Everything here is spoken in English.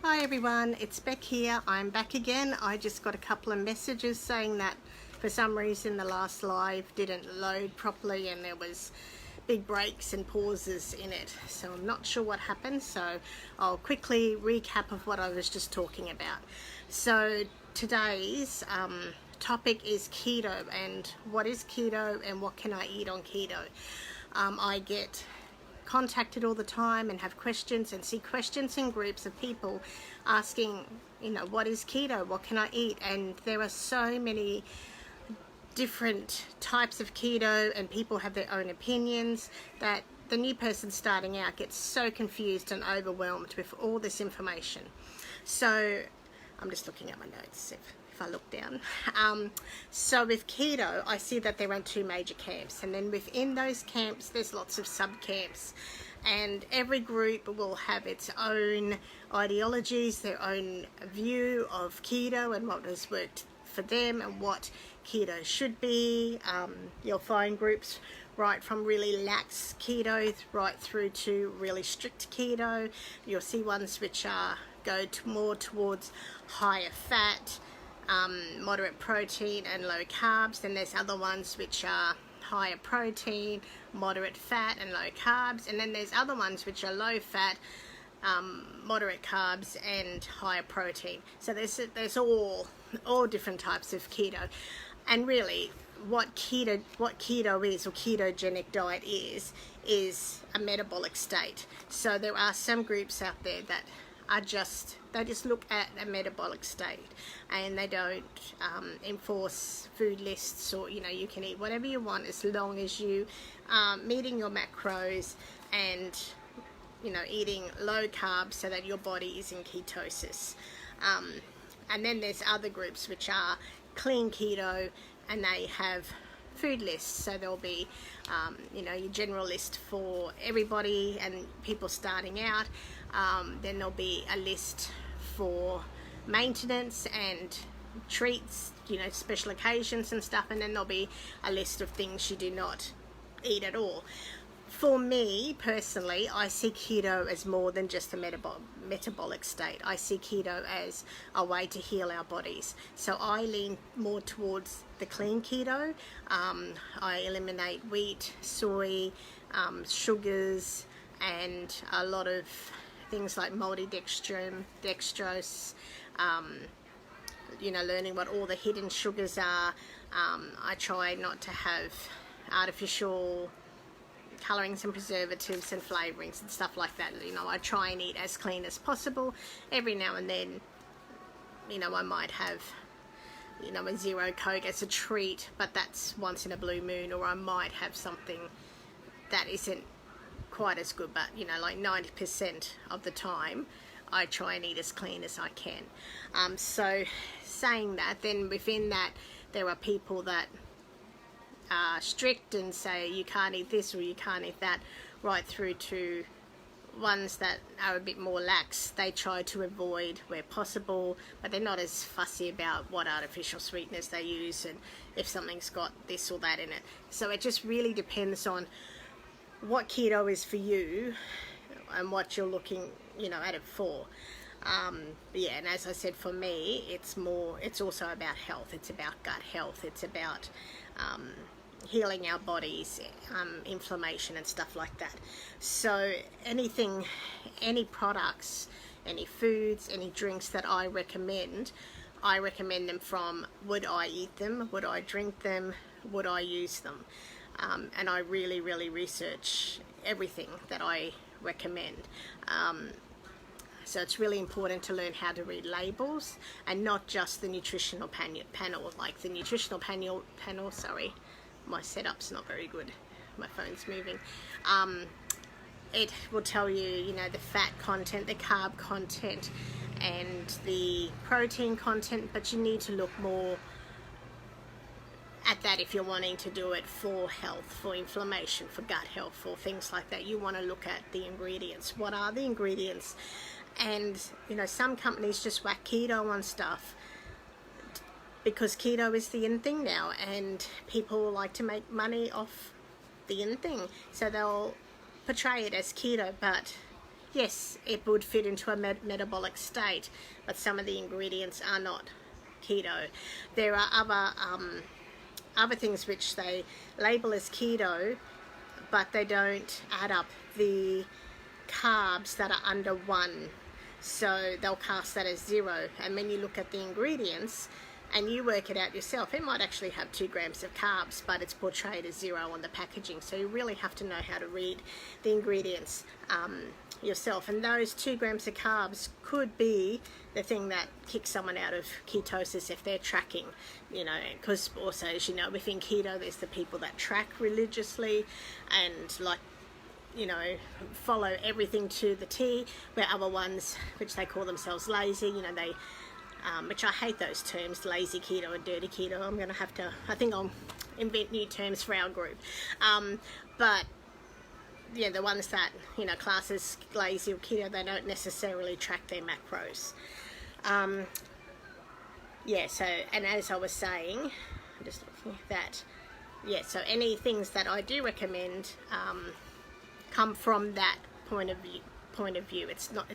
Hi everyone, it's Beck here. I'm back again. I just got a couple of messages saying that for some reason the last live didn't load properly and there was big breaks and pauses in it. So I'm not sure what happened, so I'll quickly recap of what I was just talking about. So today's topic is keto, and what is keto and what can I eat on keto. I get contacted all the time and have questions and see questions in groups of people asking, what is keto, what can I eat? And there are so many different types of keto and people have their own opinions that the new person starting out gets so confused and overwhelmed with all this information. So I'm just looking at my notes if I look down. So with keto, I see that there are two major camps, and then within those camps there's lots of sub-camps, and every group will have its own ideologies, their own view of keto and what has worked for them and what keto should be. You'll find groups right from really lax keto right through to really strict keto. You'll see ones which go more towards higher fat, moderate protein and low carbs. Then there's other ones which are higher protein, moderate fat and low carbs, and then there's other ones which are low fat, moderate carbs and higher protein. So there's all different types of keto. And really what keto is, or ketogenic diet is a metabolic state. So there are some groups out there that they just look at a metabolic state, and they don't enforce food lists, or you can eat whatever you want as long as you meeting your macros and eating low carbs so that your body is in ketosis. And then there's other groups which are clean keto, and they have food lists. So there'll be your general list for everybody and people starting out. Then there'll be a list for maintenance and treats, special occasions and stuff, and then there'll be a list of things you do not eat at all. For me personally, I see keto as more than just a metabolic state. I see keto as a way to heal our bodies. So I lean more towards the clean keto. I eliminate wheat, soy, sugars, and a lot of things like dextrose, learning what all the hidden sugars are. I try not to have artificial colorings and preservatives and flavorings and stuff like that. I try and eat as clean as possible. Every now and then, I might have a zero Coke as a treat, but that's once in a blue moon. Or I might have something that isn't quite as good, but like 90% of the time I try and eat as clean as I can. So saying that, then within that there are people that are strict and say you can't eat this or you can't eat that, right through to ones that are a bit more lax. They try to avoid where possible, but they're not as fussy about what artificial sweeteners they use and if something's got this or that in it. So it just really depends on what keto is for you and what you're looking at it for. And as I said, for me it's also about health. It's about gut health. It's about healing our bodies, inflammation and stuff like that. So any products, any foods, any drinks that I recommend them from: would I eat them, would I drink them, would I use them? And I really, really research everything that I recommend. So it's really important to learn how to read labels and not just the nutritional panel. Like the nutritional panel, sorry, my setup's not very good. My phone's moving. It will tell you, the fat content, the carb content, and the protein content, but you need to look more at that if you're wanting to do it for health, for inflammation, for gut health, for things like that. You want to look at the ingredients. What are the ingredients? And some companies just whack keto on stuff because keto is the in thing now, and people like to make money off the in thing, so they'll portray it as keto, but yes, it would fit into a metabolic state, but some of the ingredients are not keto. There are other things which they label as keto, but they don't add up the carbs that are under 1. So they'll cast that as 0. And when you look at the ingredients and you work it out yourself, it might actually have 2 grams of carbs, but it's portrayed as 0 on the packaging. So you really have to know how to read the ingredients yourself. And those 2 grams of carbs could be the thing that kicks someone out of ketosis if they're tracking, you know, because also, as you know, within keto, there's the people that track religiously and like, you know, follow everything to the T, where other ones, which they call themselves lazy, you know, they, which I hate those terms, lazy keto and dirty keto. I'm going to have to, I think I'll invent new terms for our group. But yeah, the ones that, you know, class as lazy or keto, they don't necessarily track their macros. Yeah, so, and as I was saying, I'm just looking at that, yeah, so any things that I do recommend come from that point of view. It's not